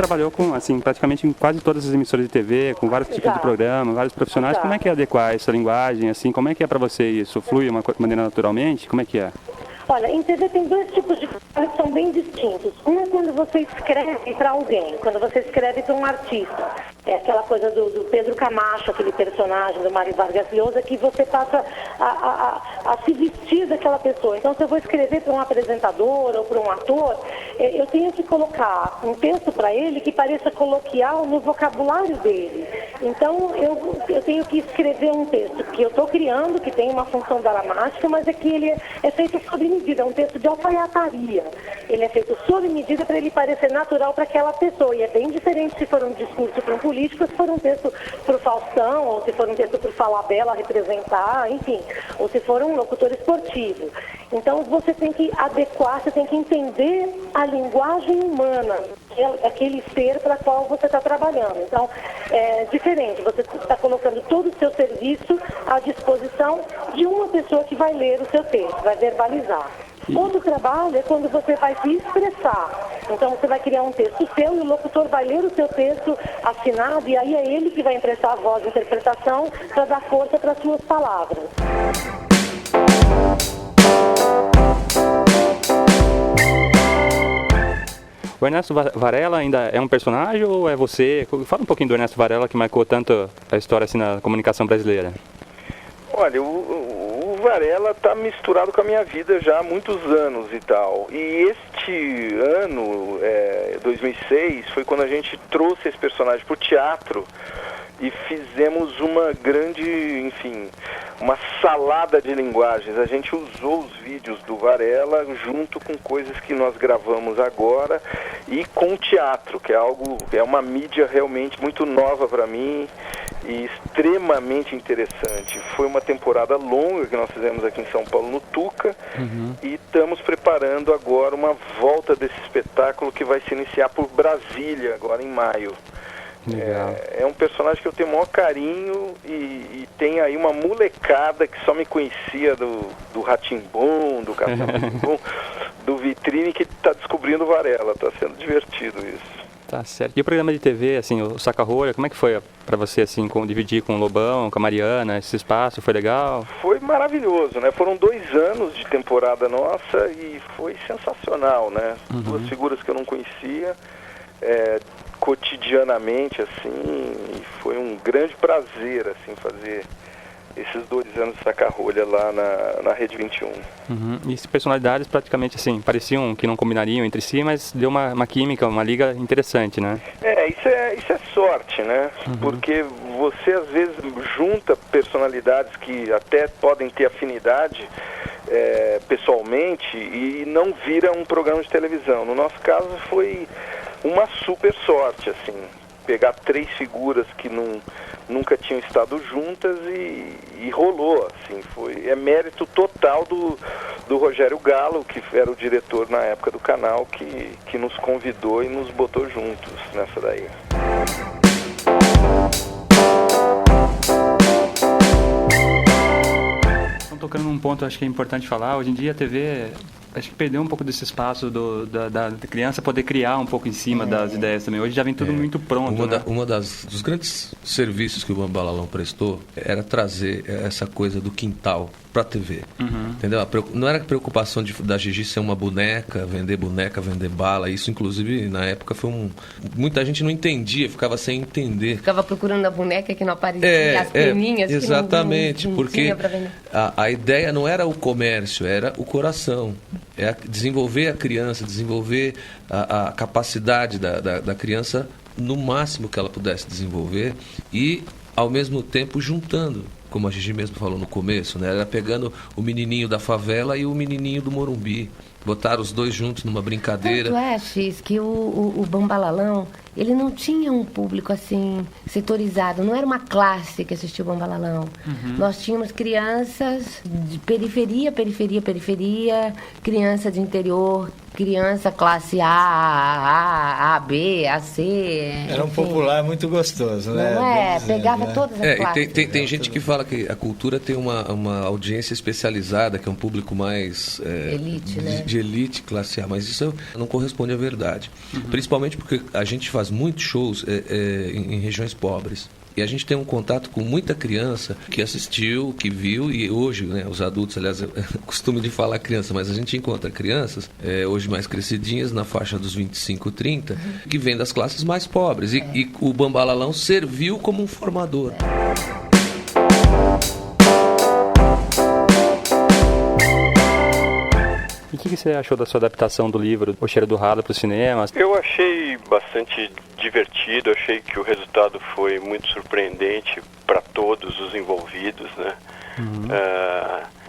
trabalhou com, assim, praticamente em quase todas as emissoras de TV, com vários tipos de programa, vários profissionais. Como é que é adequar essa linguagem, assim? Como é que é para você isso? Flui de uma maneira naturalmente? Como é que é? Olha, em TV tem dois tipos de trabalho que são bem distintos. Um é quando você escreve para alguém, quando você escreve para um artista. É aquela coisa do Pedro Camacho, aquele personagem do Mário Vargas Llosa, que você passa a se vestir daquela pessoa. Então, se eu vou escrever para um apresentador ou para um ator, eu tenho que colocar um texto para ele que pareça coloquial no vocabulário dele. Então, eu tenho que escrever um texto que eu estou criando, que tem uma função dramática, mas é que ele é feito sob medida, é um texto de alfaiataria. Ele é feito sob medida para ele parecer natural para aquela pessoa. E é bem diferente se for um discurso para um político, se for um texto para o Faustão, ou se for um texto para o Falabella representar, enfim, ou se for um locutor esportivo. Então você tem que adequar, você tem que entender a linguagem humana, aquele ser para qual você está trabalhando. Então, é diferente, você está colocando todo o seu serviço à disposição de uma pessoa que vai ler o seu texto, vai verbalizar. Outro trabalho é quando você vai se expressar. Então você vai criar um texto seu e o locutor vai ler o seu texto assinado e aí é ele que vai emprestar a voz de interpretação para dar força para as suas palavras. O Ernesto Varela ainda é um personagem ou é você? Fala um pouquinho do Ernesto Varela, que marcou tanto a história assim na comunicação brasileira. Olha, o Varela está misturado com a minha vida já há muitos anos e tal. E este ano, 2006, foi quando a gente trouxe esse personagem para o teatro e fizemos uma grande, enfim, uma salada de linguagens. A gente usou os vídeos do Varela junto com coisas que nós gravamos agora e com o teatro, que é uma mídia realmente muito nova para mim e extremamente interessante. Foi uma temporada longa que nós fizemos aqui em São Paulo, no Tuca, e estamos preparando agora uma volta desse espetáculo que vai se iniciar por Brasília, agora em maio. É um personagem que eu tenho o maior carinho e tem aí uma molecada que só me conhecia do Rá-Tim-Bum, do Castelo Rá-Tim-Bum, do Vitrine, que está descobrindo o Varela. Está sendo divertido isso. Tá certo. E o programa de TV, assim, o Saca-Rolha, como é que foi para você, assim, dividir com o Lobão, com a Mariana, esse espaço? Foi legal? Foi maravilhoso, né? Foram 2 anos de temporada nossa e foi sensacional, né? 2 figuras que eu não conhecia, cotidianamente, assim, e foi um grande prazer, assim, fazer esses 2 anos de Saca-Rolha lá na Rede 21. E as personalidades praticamente, assim, pareciam que não combinariam entre si, mas deu uma química, uma liga interessante, né? Isso é sorte, né? Porque você, às vezes, junta personalidades que até podem ter afinidade pessoalmente e não vira um programa de televisão. No nosso caso, foi uma super sorte, assim, pegar 3 figuras que nunca tinham estado juntas e rolou, assim, é mérito total do Rogério Galo, que era o diretor na época do canal, que nos convidou e nos botou juntos nessa daí. Então, tocando num ponto, acho que é importante falar, hoje em dia a TV, acho que perdeu um pouco desse espaço da criança poder criar um pouco em cima das ideias também. Hoje já vem tudo muito pronto, né? Dos grandes serviços que o Bambalalão prestou era trazer essa coisa do quintal para a TV, entendeu? Não era preocupação da Gigi ser uma boneca, vender bala. Isso, inclusive, na época muita gente não entendia, ficava sem entender. Ficava procurando a boneca que não aparecia, as peninhas exatamente, que não porque tinha pra vender. A ideia não era o comércio, era o coração. É desenvolver a criança, desenvolver a capacidade da criança no máximo que ela pudesse desenvolver e, ao mesmo tempo, juntando, como a Gigi mesmo falou no começo, né? Era pegando o menininho da favela e o menininho do Morumbi. Botaram os 2 juntos numa brincadeira. Tanto é, X, que o Bambalalão, ele não tinha um público assim, setorizado. Não era uma classe que assistia o Bambalalão. Nós tínhamos crianças de periferia, criança de interior, criança classe A, B, A, C. Era um popular muito gostoso, né? Não é? Pegava todas as classes. Tem gente que fala que a cultura tem uma audiência especializada, que é um público mais elite, né? de elite, classe A, mas isso não corresponde à verdade. Principalmente porque a gente faz muitos shows em regiões pobres. E a gente tem um contato com muita criança que assistiu, que viu, e hoje, né, os adultos, aliás, eu costumo de falar criança, mas a gente encontra crianças, hoje mais crescidinhas, na faixa dos 25, 30, que vêm das classes mais pobres. E o Bambalalão serviu como um formador. E o que você achou da sua adaptação do livro O Cheiro do Ralo para os cinemas? Eu achei bastante divertido, achei que o resultado foi muito surpreendente para todos os envolvidos, né?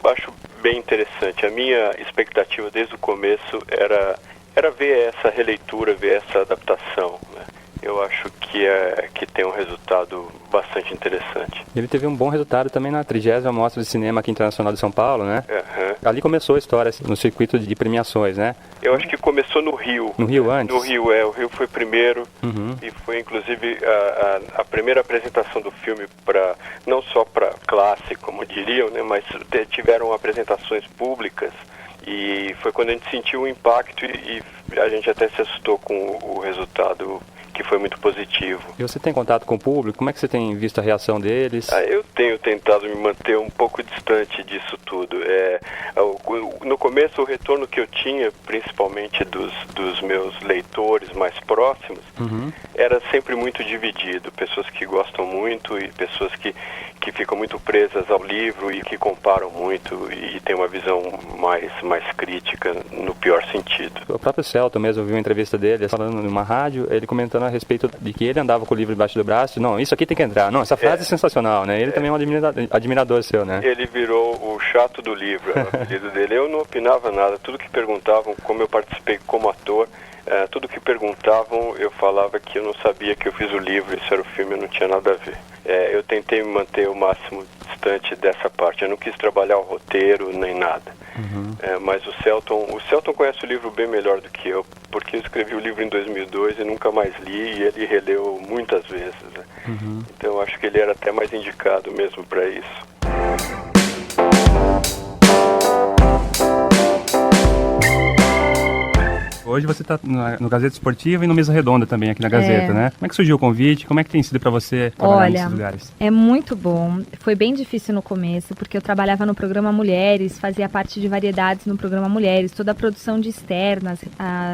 Acho bem interessante. A minha expectativa desde o começo era ver essa releitura, ver essa adaptação, né? Eu acho que tem um resultado bastante interessante. Ele teve um bom resultado também na 30ª Mostra de Cinema aqui Internacional de São Paulo, né? Ali começou a história no circuito de premiações, né? Eu acho que começou no Rio. No Rio antes? No Rio, o Rio foi primeiro e foi inclusive a primeira apresentação do filme não só para classe, como diriam, né? Mas tiveram apresentações públicas. E foi quando a gente sentiu o impacto e a gente até se assustou com o resultado, que foi muito positivo. E você tem contato com o público? Como é que você tem visto a reação deles? Eu tenho tentado me manter um pouco distante disso tudo. No começo, o retorno que eu tinha, principalmente dos meus leitores mais próximos, era sempre muito dividido. Pessoas que gostam muito e pessoas que ficam muito presas ao livro e que comparam muito e têm uma visão mais crítica, no pior sentido. O próprio Celton mesmo, eu vi uma entrevista dele falando numa rádio, ele comentando a respeito de que ele andava com o livro embaixo do braço. Não, isso aqui tem que entrar. Não, essa frase é sensacional, né? Ele também é um admirador seu, né? Ele virou o chato do livro, é o apelido dele. Eu não opinava nada. Tudo que perguntavam, como eu participei como ator, tudo que perguntavam, eu falava que eu não sabia que eu fiz o livro, isso era o filme, eu não tinha nada a ver. Eu tentei me manter o máximo distante dessa parte. Eu não quis trabalhar o roteiro, nem nada. Mas o Celton conhece o livro bem melhor do que eu, porque eu escrevi o livro em 2002 e nunca mais li, e ele releu muitas vezes. Né? Então eu acho que ele era até mais indicado mesmo para isso. Hoje você está no Gazeta Esportiva e no Mesa Redonda também, aqui na Gazeta, né? Como é que surgiu o convite? Como é que tem sido para você trabalhar nesses lugares? É muito bom. Foi bem difícil no começo, porque eu trabalhava no programa Mulheres, fazia parte de variedades no programa Mulheres, toda a produção de externas,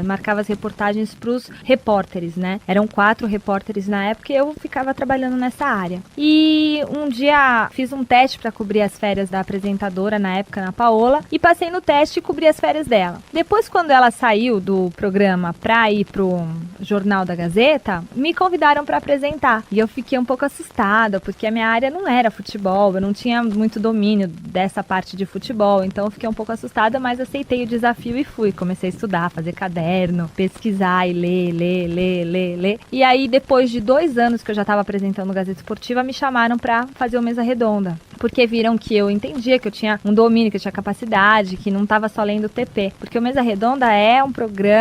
marcava as reportagens para os repórteres, né? Eram 4 repórteres na época e eu ficava trabalhando nessa área. E um dia fiz um teste para cobrir as férias da apresentadora, na época, Ana Paola, e passei no teste e cobri as férias dela. Depois, quando ela saiu do programa para ir pro Jornal da Gazeta, me convidaram para apresentar. E eu fiquei um pouco assustada, porque a minha área não era futebol, eu não tinha muito domínio dessa parte de futebol, então eu fiquei um pouco assustada, mas aceitei o desafio e fui. Comecei a estudar, fazer caderno, pesquisar e ler. E aí, depois de 2 anos que eu já estava apresentando Gazeta Esportiva, me chamaram para fazer o Mesa Redonda, porque viram que eu entendia, que eu tinha um domínio, que eu tinha capacidade, que não estava só lendo o TP. Porque o Mesa Redonda é um programa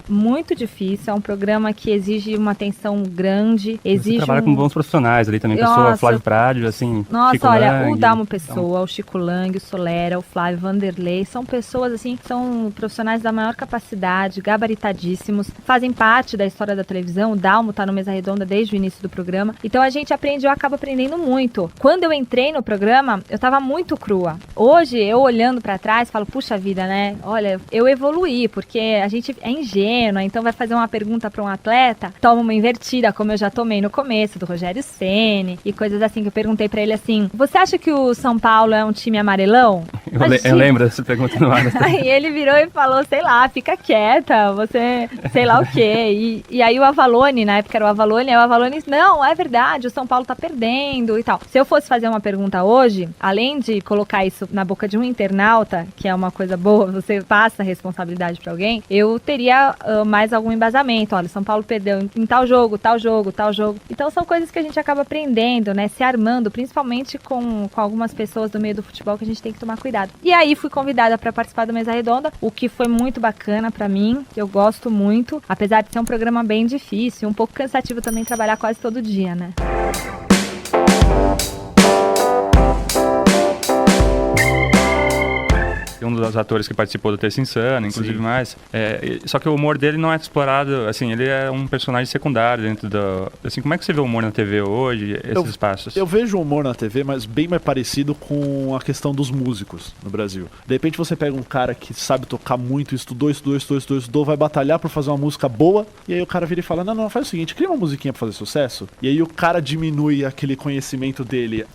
muito difícil, é um programa que exige uma atenção grande, exige... Você trabalha com bons profissionais ali também, pessoa, Flávio Prádio, assim... Nossa, Chico olha, Lang, o Dalmo Pessoa, o Chico Lang, o Solera, o Flávio Vanderlei, são pessoas, assim, que são profissionais da maior capacidade, gabaritadíssimos, fazem parte da história da televisão, o Dalmo tá no Mesa Redonda desde o início do programa, então a gente aprende, eu acabo aprendendo muito. Quando eu entrei no programa, eu tava muito crua. Hoje, eu olhando pra trás, falo, puxa vida, né, olha, eu evoluí, porque a gente é ingênua, então vai fazer uma pergunta para um atleta, toma uma invertida, como eu já tomei no começo, do Rogério Ceni e coisas assim, que eu perguntei para ele assim, você acha que o São Paulo é um time amarelão? Eu lembro dessa pergunta no ar. Aí ele virou e falou, sei lá, fica quieta, você, sei lá o quê. E aí o Avalone, na época era o Avalone disse, não, é verdade, o São Paulo tá perdendo e tal. Se eu fosse fazer uma pergunta hoje, além de colocar isso na boca de um internauta, que é uma coisa boa, você passa a responsabilidade para alguém, eu teria mais algum embasamento. Olha, o São Paulo perdeu em tal jogo. Então são coisas que a gente acaba aprendendo, né? Se armando, principalmente com algumas pessoas do meio do futebol, que a gente tem que tomar cuidado. E aí fui convidada para participar do Mesa Redonda, o que foi muito bacana para mim. Eu gosto muito, apesar de ser um programa bem difícil, um pouco cansativo também trabalhar quase todo dia, né? um dos atores que participou do Terça Insana, inclusive mais. Só que o humor dele não é explorado, assim, ele é um personagem secundário dentro do... Assim, como é que você vê o humor na TV hoje, esses espaços? Eu vejo o humor na TV, mas bem mais parecido com a questão dos músicos no Brasil. De repente você pega um cara que sabe tocar muito, estudou, vai batalhar por fazer uma música boa, e aí o cara vira e fala, não, faz o seguinte, cria uma musiquinha pra fazer sucesso, e aí o cara diminui aquele conhecimento dele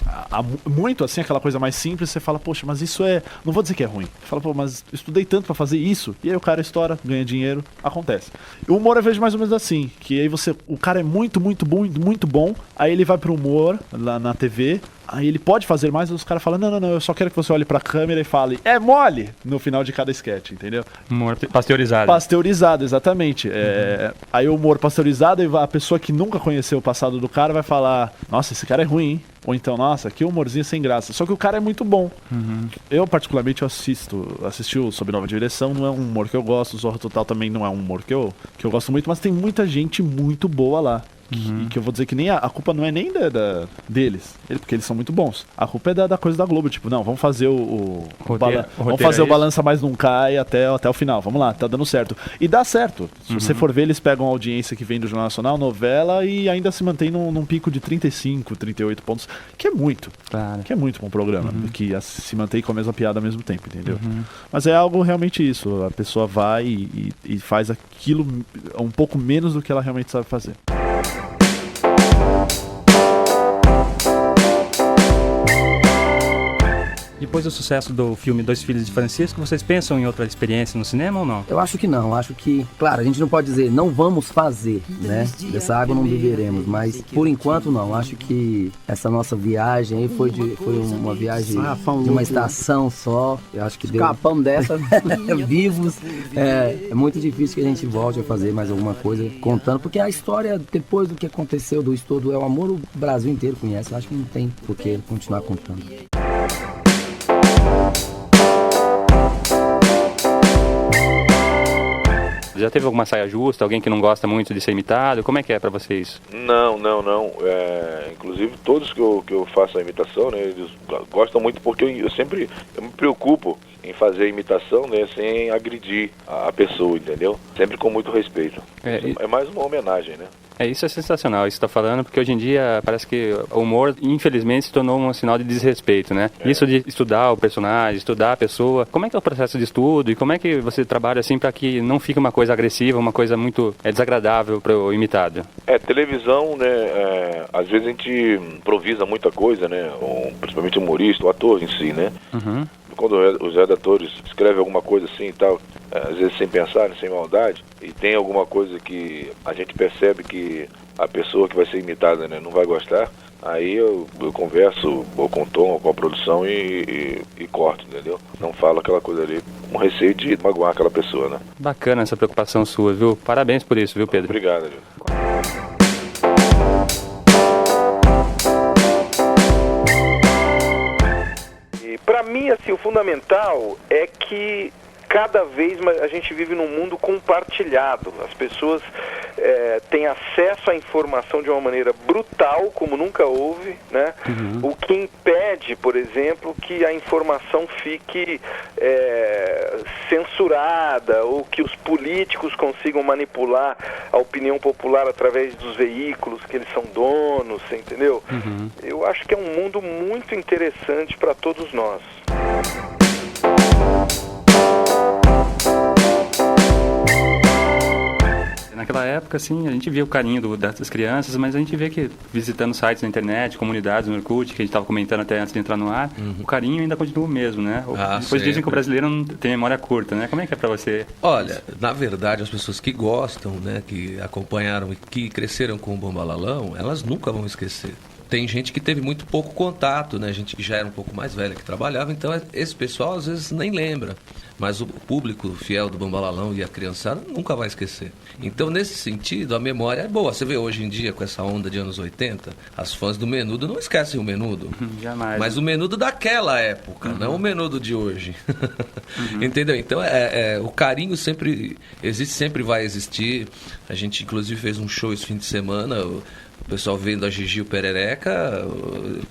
muito, assim, aquela coisa mais simples, você fala, poxa, mas isso não vou dizer que é ruim. Você fala, pô, mas estudei tanto pra fazer isso, e aí o cara estoura, ganha dinheiro, acontece. O humor eu vejo mais ou menos assim, que aí o cara é muito bom, aí ele vai pro humor, lá na TV, aí ele pode fazer mais, os caras falam, não, eu só quero que você olhe pra câmera e fale, é mole, no final de cada sketch, entendeu? Humor pasteurizado. Pasteurizado, exatamente. Aí o humor pasteurizado, a pessoa que nunca conheceu o passado do cara vai falar, nossa, esse cara é ruim, hein? Ou então, nossa, que humorzinho sem graça. Só que o cara é muito bom. Eu, particularmente, assisti o Sob Nova Direção, não é um humor que eu gosto, o Zorra Total também não é um humor que eu gosto muito, mas tem muita gente muito boa lá. Que eu vou dizer que nem a culpa não é nem deles, porque eles são muito bons. A culpa é da coisa da Globo, tipo, não, vamos fazer vamos fazer o Balança Mas Não Cai até o final, vamos lá, tá dando certo. E dá certo. Se você for ver, eles pegam a audiência que vem do Jornal Nacional, novela, e ainda se mantém num pico de 35, 38 pontos, que é muito. Claro. Que é muito bom programa, que se mantém com a mesma piada ao mesmo tempo, entendeu? Mas é algo realmente isso, a pessoa vai e faz aquilo um pouco menos do que ela realmente sabe fazer. Depois do sucesso do filme Dois Filhos de Francisco, vocês pensam em outra experiência no cinema ou não? Eu acho que não, acho que, claro, a gente não pode dizer não vamos fazer, né? Dessa água não beberemos, mas por enquanto não, acho que essa nossa viagem aí foi uma viagem de uma estação só, eu acho que escapamos dessa vivos, é muito difícil que a gente volte a fazer mais alguma coisa contando, porque a história depois do que aconteceu do estudo é o amor, o Brasil inteiro conhece, eu acho que não tem por que continuar contando. Já teve alguma saia justa? Alguém que não gosta muito de ser imitado? Como é que é pra vocês? Não. Inclusive todos que eu faço a imitação, né, eles gostam muito porque eu me preocupo em fazer a imitação, né, sem agredir a pessoa, entendeu? Sempre com muito respeito. É mais uma homenagem, né? Isso é sensacional, isso que você está falando, porque hoje em dia parece que o humor, infelizmente, se tornou um sinal de desrespeito, né? Isso de estudar o personagem, estudar a pessoa, como é que é o processo de estudo e como é que você trabalha assim para que não fique uma coisa agressiva, uma coisa muito desagradável para o imitado? Televisão, né, às vezes a gente improvisa muita coisa, né, principalmente o humorista, o ator em si, né? Quando os redatores escrevem alguma coisa assim e tal, às vezes sem pensar, sem maldade, e tem alguma coisa que a gente percebe que a pessoa que vai ser imitada, né, não vai gostar, aí eu converso ou com o Tom ou com a produção e corto, entendeu? Não falo aquela coisa ali com receio de magoar aquela pessoa, né? Bacana essa preocupação sua, viu? Parabéns por isso, viu, Pedro? Obrigado, viu? Para mim, assim, o fundamental é que cada vez mais a gente vive num mundo compartilhado. As pessoas têm acesso à informação de uma maneira brutal, como nunca houve, né? O que impede, por exemplo, que a informação fique censurada ou que os políticos consigam manipular a opinião popular através dos veículos que eles são donos, entendeu? Eu acho que é um mundo muito interessante para todos nós. Naquela época, assim, a gente via o carinho dessas crianças, mas a gente vê que visitando sites na internet, comunidades no Orkut, que a gente estava comentando até antes de entrar no ar, o carinho ainda continua o mesmo, né? Depois dizem que o brasileiro não tem memória curta, né? Como é que é pra você? Olha, na verdade, as pessoas que gostam, né, que acompanharam e que cresceram com o Bombalalão, elas nunca vão esquecer. Tem gente que teve muito pouco contato, né? Gente que já era um pouco mais velha, que trabalhava, então esse pessoal às vezes nem lembra. Mas o público fiel do Bombalalão e a criançada nunca vai esquecer. Então, nesse sentido, a memória é boa. Você vê hoje em dia, com essa onda de anos 80, as fãs do Menudo não esquecem o Menudo. Jamais. Mas o Menudo daquela época, não o Menudo de hoje. Entendeu? Então, o carinho sempre existe, sempre vai existir. A gente, inclusive, fez um show esse fim de semana. O pessoal vendo a Gigi e o Perereca,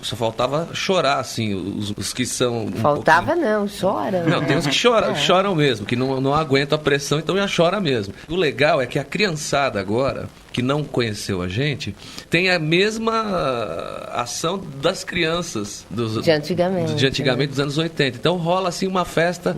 só faltava chorar, assim, os que são... Faltava não, choram. Não, tem uns que choram mesmo, que não aguentam a pressão, então já chora mesmo. O legal é que a criançada agora, que não conheceu a gente, tem a mesma ação das crianças de antigamente, dos anos 80. Então rola assim uma festa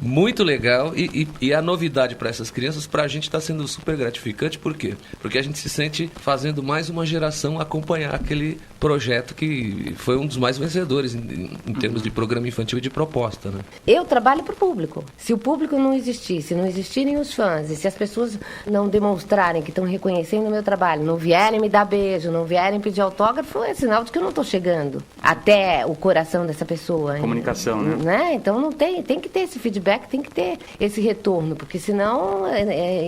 muito legal e a novidade para essas crianças, para a gente está sendo super gratificante. Por quê? Porque a gente se sente fazendo mais uma geração acompanhar aquele projeto que foi um dos mais vencedores em termos de programa infantil e de proposta, né? Eu trabalho para o público. Se o público não existisse, não existirem os fãs, e se as pessoas não demonstrarem que estão reconhecendo o meu trabalho, não vierem me dar beijo, não vierem pedir autógrafo, é sinal de que eu não estou chegando até o coração dessa pessoa. Comunicação, né? Então não tem que ter esse feedback, tem que ter esse retorno, porque senão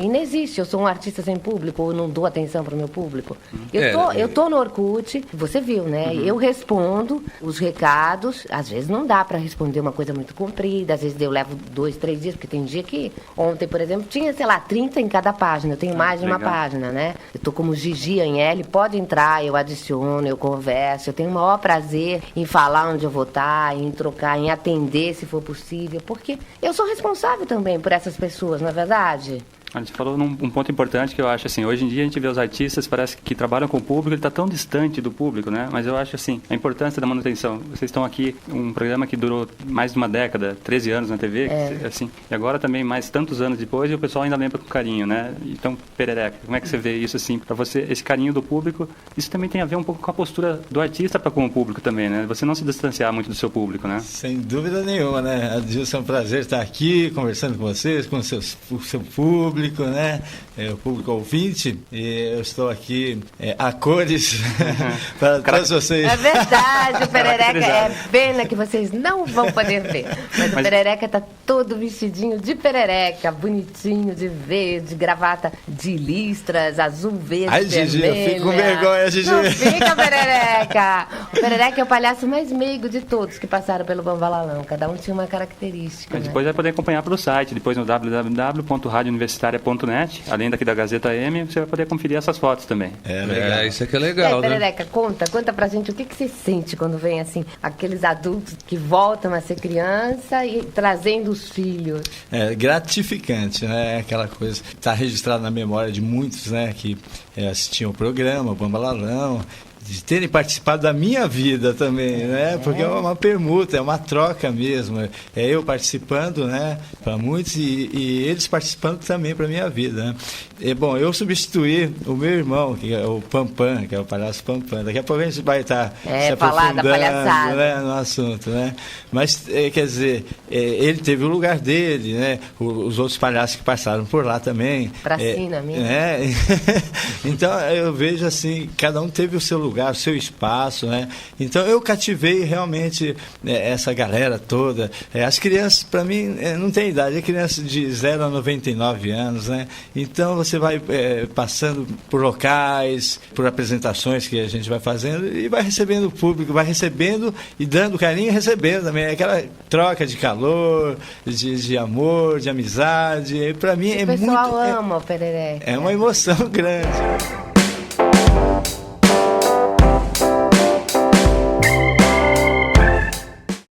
inexiste. Eu sou um artista sem público, ou não dou atenção para o meu público. Eu tô no Orkut, você viu, né? Eu respondo os recados, às vezes não dá para responder uma coisa muito comprida, às vezes eu levo 2, 3 dias, porque tem dia que ontem, por exemplo, tinha, 30 em cada página, eu tenho mais de uma página, né? Eu tô como Gigi Anhele, pode entrar, eu adiciono, eu converso, eu tenho o maior prazer em falar onde eu vou estar, em trocar, em atender se for possível, porque eu sou responsável também por essas pessoas, não é verdade? A gente falou num ponto importante que eu acho assim, hoje em dia a gente vê os artistas, parece que trabalham com o público, ele está tão distante do público, né? Mas eu acho assim, a importância da manutenção. Vocês estão aqui, um programa que durou mais de uma década, 13 anos na TV, assim, e agora também mais tantos anos depois, e o pessoal ainda lembra com carinho, né? Então, Perereca, como é que você vê isso assim, para você, esse carinho do público, isso também tem a ver um pouco com a postura do artista para com o público também, né? Você não se distanciar muito do seu público, né? Sem dúvida nenhuma, né? Adilson, é um prazer estar aqui, conversando com vocês, com o seu público, né? O público ouvinte, e eu estou aqui a cores para todos vocês. É verdade, o Perereca, é pena que vocês não vão poder ver, mas o Perereca tá todo vestidinho de perereca, bonitinho, de verde, gravata de listras, azul, verde, ai, Gigi, vermelha. Eu fico com vergonha, Gigi. Não fica, Perereca. O Perereca é o palhaço mais meigo de todos que passaram pelo Bambalalão, cada um tinha uma característica. Mas né? depois vai poder acompanhar pelo site, depois no www.radiouniversitaria.net, além daqui da Gazeta M, você vai poder conferir essas fotos também. Legal. Isso é que é legal, né? Perereca, conta pra gente o que você sente quando vem, assim, aqueles adultos que voltam a ser criança e trazendo os filhos. É gratificante, né? Aquela coisa, está registrado na memória de muitos, né? Que assistiam o programa, o Bambalalão, de terem participado da minha vida também, né? Porque é uma permuta, é uma troca mesmo. É eu participando, né? Para muitos e eles participando também para minha vida, né? Bom, eu substituí o meu irmão, que é o Pampam, que é o palhaço Pampam. Daqui a pouco a gente vai estar se aprofundando, né, no assunto, né? Mas, quer dizer, ele teve o lugar dele, né? Os outros palhaços que passaram por lá também. Pracinha mesmo. Então, eu vejo assim, cada um teve o seu lugar, o seu espaço, né? Então, eu cativei realmente essa galera toda. As crianças, para mim, não tem idade. É criança de 0 a 99 anos, né? Então, você vai passando por locais, por apresentações que a gente vai fazendo e vai recebendo o público, vai recebendo e dando carinho e recebendo também. Aquela troca de calor, de amor, de amizade. Para mim é muito... O pessoal ama o Perereca. É uma emoção grande.